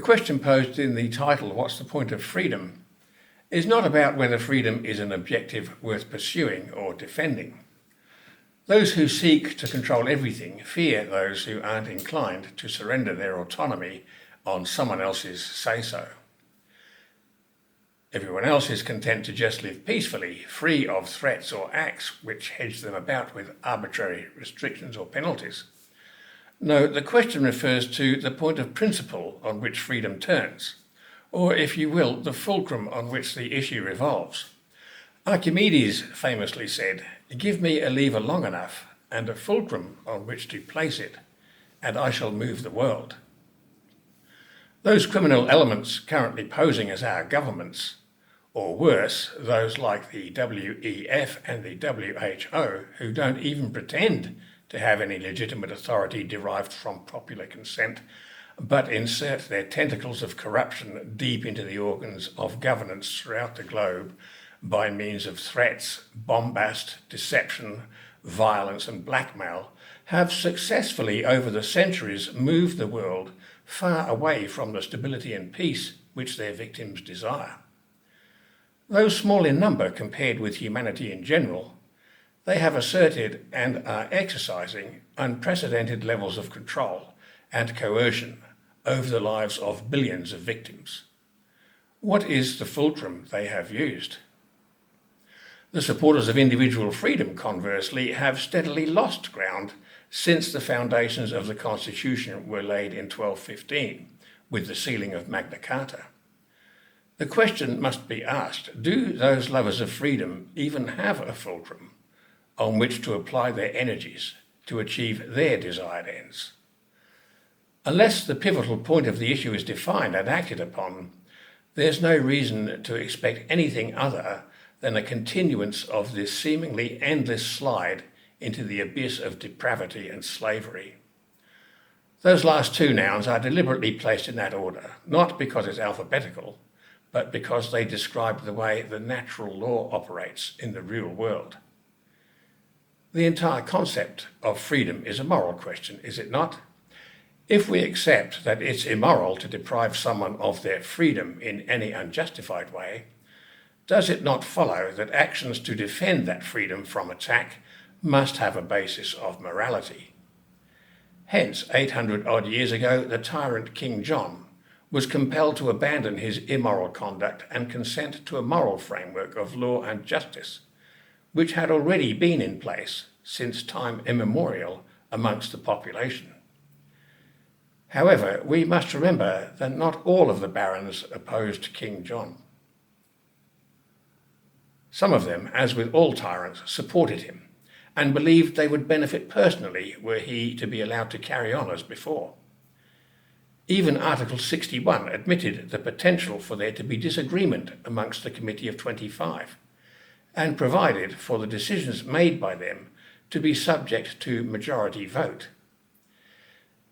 question posed in the title, "What's the Point of Freedom?" is not about whether freedom is an objective worth pursuing or defending. Those who seek to control everything fear those who aren't inclined to surrender their autonomy on someone else's say-so. Everyone else is content to just live peacefully, free of threats or acts which hedge them about with arbitrary restrictions or penalties. No, the question refers to the point of principle on which freedom turns, or, if you will, the fulcrum on which the issue revolves. Archimedes famously said, "Give me a lever long enough and a fulcrum on which to place it, and I shall move the world." Those criminal elements currently posing as our governments, or worse, those like the WEF and the WHO, who don't even pretend to have any legitimate authority derived from popular consent, but insert their tentacles of corruption deep into the organs of governance throughout the globe by means of threats, bombast, deception, violence and blackmail, have successfully over the centuries moved the world far away from the stability and peace which their victims desire. Though small in number compared with humanity in general, they have asserted and are exercising unprecedented levels of control and coercion over the lives of billions of victims. What is the fulcrum they have used? The supporters of individual freedom, conversely, have steadily lost ground since the foundations of the Constitution were laid in 1215 with the sealing of Magna Carta. The question must be asked, do those lovers of freedom even have a fulcrum on which to apply their energies to achieve their desired ends? Unless the pivotal point of the issue is defined and acted upon, there's no reason to expect anything other than a continuance of this seemingly endless slide into the abyss of depravity and slavery. Those last two nouns are deliberately placed in that order, not because it's alphabetical, but because they describe the way the natural law operates in the real world. The entire concept of freedom is a moral question, is it not? If we accept that it's immoral to deprive someone of their freedom in any unjustified way, does it not follow that actions to defend that freedom from attack must have a basis of morality? Hence, 800-odd years ago, the tyrant King John was compelled to abandon his immoral conduct and consent to a moral framework of law and justice, which had already been in place since time immemorial amongst the population. However, we must remember that not all of the barons opposed King John. Some of them, as with all tyrants, supported him and believed they would benefit personally were he to be allowed to carry on as before. Even Article 61 admitted the potential for there to be disagreement amongst the Committee of 25 and provided for the decisions made by them to be subject to majority vote.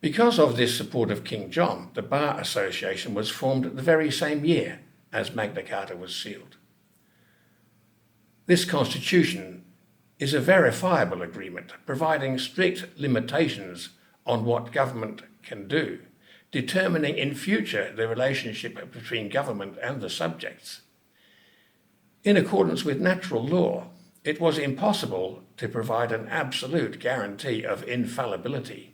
Because of this support of King John, the Bar Association was formed the very same year as Magna Carta was sealed. This constitution is a verifiable agreement providing strict limitations on what government can do, determining in future the relationship between government and the subjects. In accordance with natural law, it was impossible to provide an absolute guarantee of infallibility.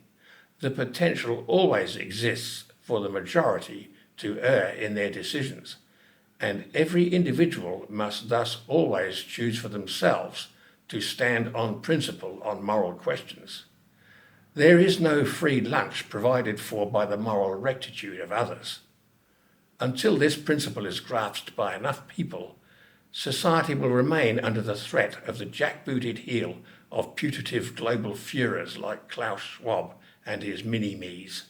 The potential always exists for the majority to err in their decisions, and every individual must thus always choose for themselves to stand on principle on moral questions. There is no free lunch provided for by the moral rectitude of others. Until this principle is grasped by enough people, society will remain under the threat of the jackbooted heel of putative global Führers like Klaus Schwab and his mini-me's.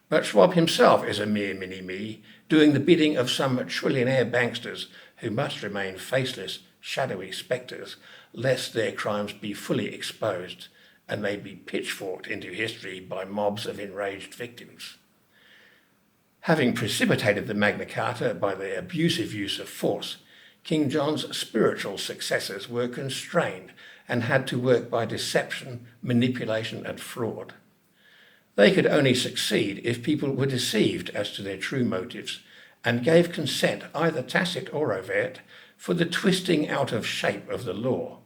But Schwab himself is a mere mini-me, doing the bidding of some trillionaire banksters who must remain faceless, shadowy spectres, lest their crimes be fully exposed and they be pitchforked into history by mobs of enraged victims. Having precipitated the Magna Carta by their abusive use of force, King John's spiritual successors were constrained and had to work by deception, manipulation and fraud. They could only succeed if people were deceived as to their true motives and gave consent, either tacit or overt, for the twisting out of shape of the law.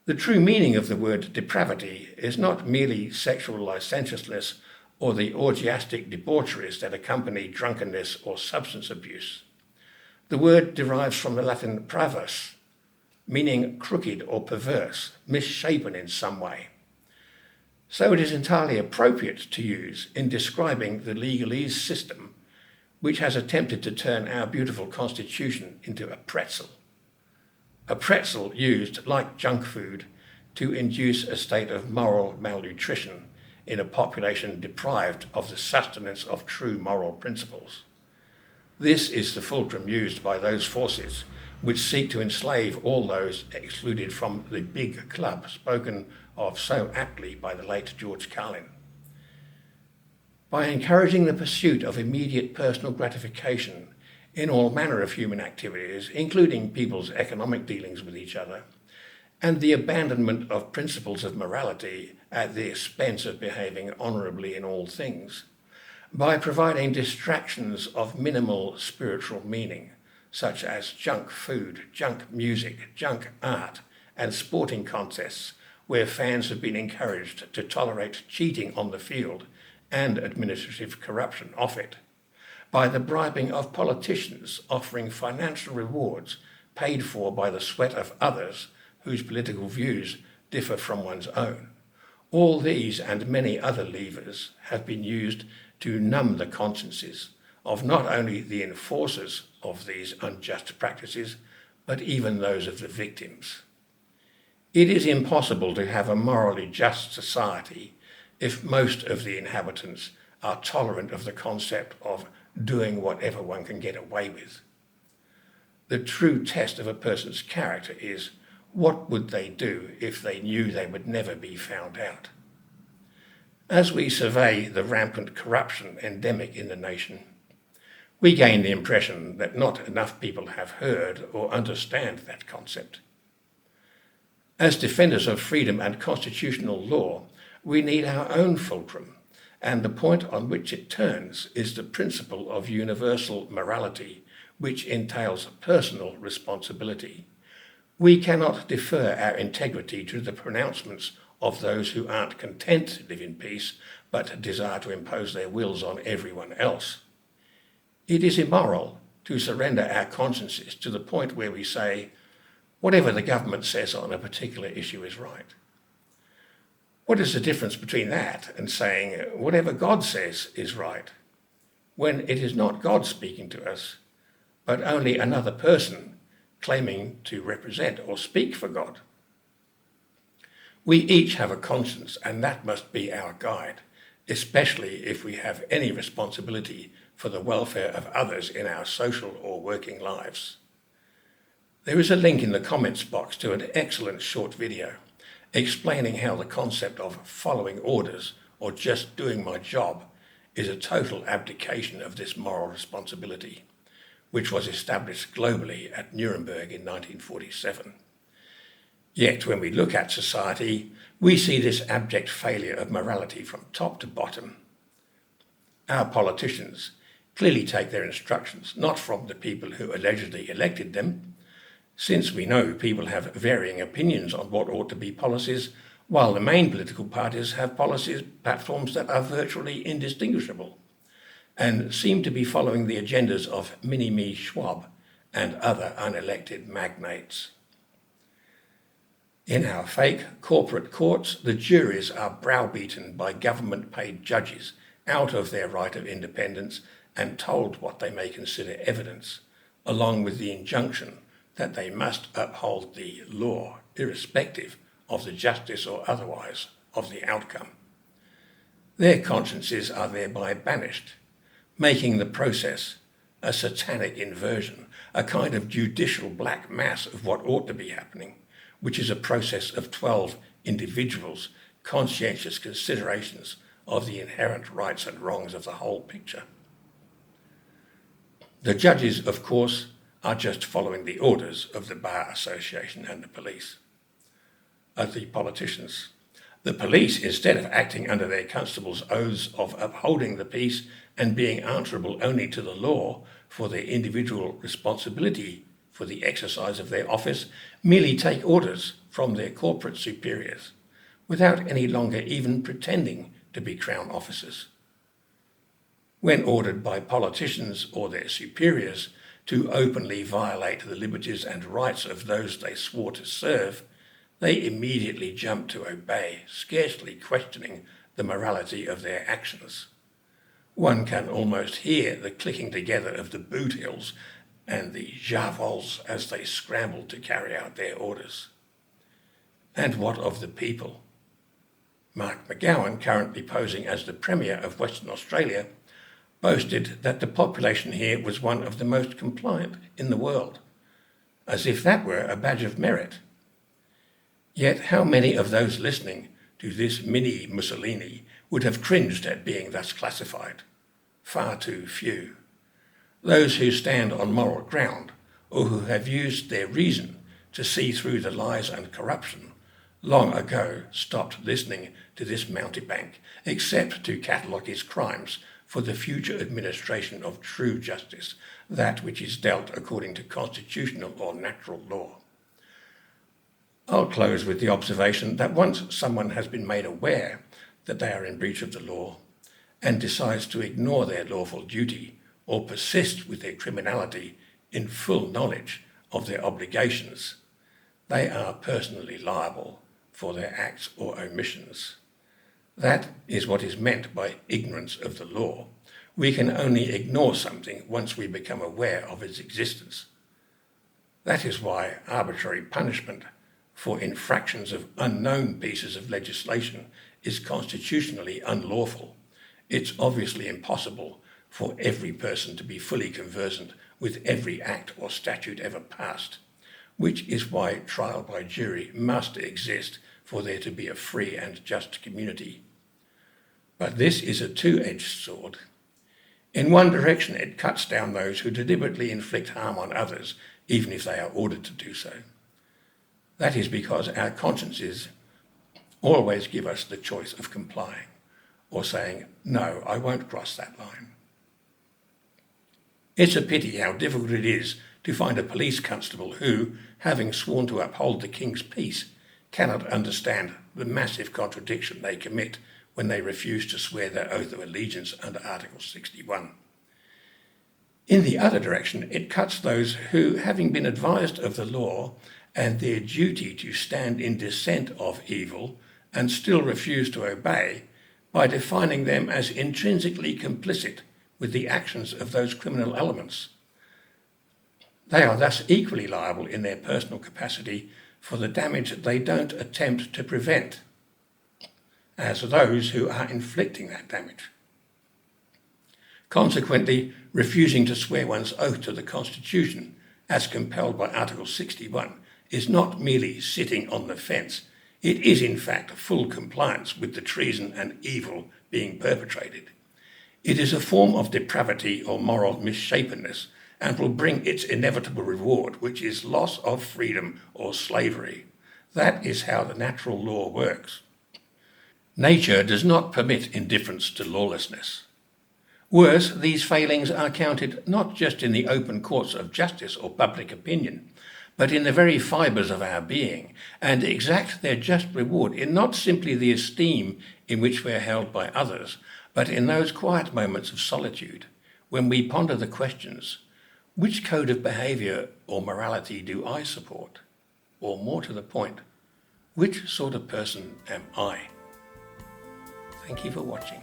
The true meaning of the word depravity is not merely sexual licentiousness or the orgiastic debaucheries that accompany drunkenness or substance abuse. The word derives from the Latin pravus, meaning crooked or perverse, misshapen in some way. So it is entirely appropriate to use in describing the legalese system, which has attempted to turn our beautiful constitution into a pretzel. A pretzel used, like junk food, to induce a state of moral malnutrition in a population deprived of the sustenance of true moral principles. This is the fulcrum used by those forces which seek to enslave all those excluded from the big club spoken of so aptly by the late George Carlin. By encouraging the pursuit of immediate personal gratification in all manner of human activities, including people's economic dealings with each other, and the abandonment of principles of morality at the expense of behaving honourably in all things, by providing distractions of minimal spiritual meaning, such as junk food, junk music, junk art, and sporting contests, where fans have been encouraged to tolerate cheating on the field and administrative corruption off it, by the bribing of politicians offering financial rewards paid for by the sweat of others whose political views differ from one's own. All these and many other levers have been used to numb the consciences of not only the enforcers of these unjust practices, but even those of the victims. It is impossible to have a morally just society if most of the inhabitants are tolerant of the concept of doing whatever one can get away with. The true test of a person's character is, what would they do if they knew they would never be found out? As we survey the rampant corruption endemic in the nation, we gain the impression that not enough people have heard or understand that concept. As defenders of freedom and constitutional law, we need our own fulcrum, and the point on which it turns is the principle of universal morality, which entails personal responsibility. We cannot defer our integrity to the pronouncements of those who aren't content to live in peace, but desire to impose their wills on everyone else. It is immoral to surrender our consciences to the point where we say, whatever the government says on a particular issue is right. What is the difference between that and saying, whatever God says is right, when it is not God speaking to us, but only another person claiming to represent or speak for God? We each have a conscience, and that must be our guide, especially if we have any responsibility for the welfare of others in our social or working lives. There is a link in the comments box to an excellent short video explaining how the concept of following orders or just doing my job is a total abdication of this moral responsibility, which was established globally at Nuremberg in 1947. Yet when we look at society, we see this abject failure of morality from top to bottom. Our politicians clearly take their instructions not from the people who allegedly elected them, since we know people have varying opinions on what ought to be policies, while the main political parties have policies platforms that are virtually indistinguishable and seem to be following the agendas of Mini-Me Schwab and other unelected magnates. In our fake corporate courts, the juries are browbeaten by government-paid judges out of their right of independence and told what they may consider evidence, along with the injunction that they must uphold the law, irrespective of the justice or otherwise of the outcome. Their consciences are thereby banished, making the process a satanic inversion, a kind of judicial black mass of what ought to be happening, which is a process of 12 individuals' conscientious considerations of the inherent rights and wrongs of the whole picture. The judges, of course, are just following the orders of the Bar Association and the police. The politicians The police, instead of acting under their constables' oaths of upholding the peace and being answerable only to the law for their individual responsibility for the exercise of their office, merely take orders from their corporate superiors, without any longer even pretending to be Crown officers. When ordered by politicians or their superiors to openly violate the liberties and rights of those they swore to serve, they immediately jump to obey, scarcely questioning the morality of their actions. One can almost hear the clicking together of the boot hills and the javols as they scramble to carry out their orders. And what of the people? Mark McGowan, currently posing as the Premier of Western Australia, boasted that the population here was one of the most compliant in the world, as if that were a badge of merit. Yet how many of those listening to this mini Mussolini would have cringed at being thus classified? Far too few. Those who stand on moral ground, or who have used their reason to see through the lies and corruption, long ago stopped listening to this Mountebank, except to catalogue his crimes for the future administration of true justice, that which is dealt according to constitutional or natural law. I'll close with the observation that once someone has been made aware that they are in breach of the law and decides to ignore their lawful duty or persist with their criminality in full knowledge of their obligations, they are personally liable for their acts or omissions. That is what is meant by ignorance of the law. We can only ignore something once we become aware of its existence. That is why arbitrary punishment for infractions of unknown pieces of legislation is constitutionally unlawful. It's obviously impossible for every person to be fully conversant with every act or statute ever passed, which is why trial by jury must exist for there to be a free and just community. But this is a two-edged sword. In one direction, it cuts down those who deliberately inflict harm on others, even if they are ordered to do so. That is because our consciences always give us the choice of complying or saying, no, I won't cross that line. It's a pity how difficult it is to find a police constable who, having sworn to uphold the King's peace, cannot understand the massive contradiction they commit when they refuse to swear their oath of allegiance under Article 61. In the other direction, it cuts those who, having been advised of the law and their duty to stand in dissent of evil and still refuse to obey, by defining them as intrinsically complicit with the actions of those criminal elements. They are thus equally liable in their personal capacity for the damage they don't attempt to prevent, as those who are inflicting that damage. Consequently, refusing to swear one's oath to the Constitution, as compelled by Article 61, is not merely sitting on the fence. It is in fact full compliance with the treason and evil being perpetrated. It is a form of depravity or moral misshapenness and will bring its inevitable reward, which is loss of freedom or slavery. That is how the natural law works. Nature does not permit indifference to lawlessness. Worse, these failings are counted not just in the open courts of justice or public opinion, but in the very fibres of our being, and exact their just reward in not simply the esteem in which we are held by others, but in those quiet moments of solitude when we ponder the questions, which code of behaviour or morality do I support? Or more to the point, which sort of person am I? Thank you for watching.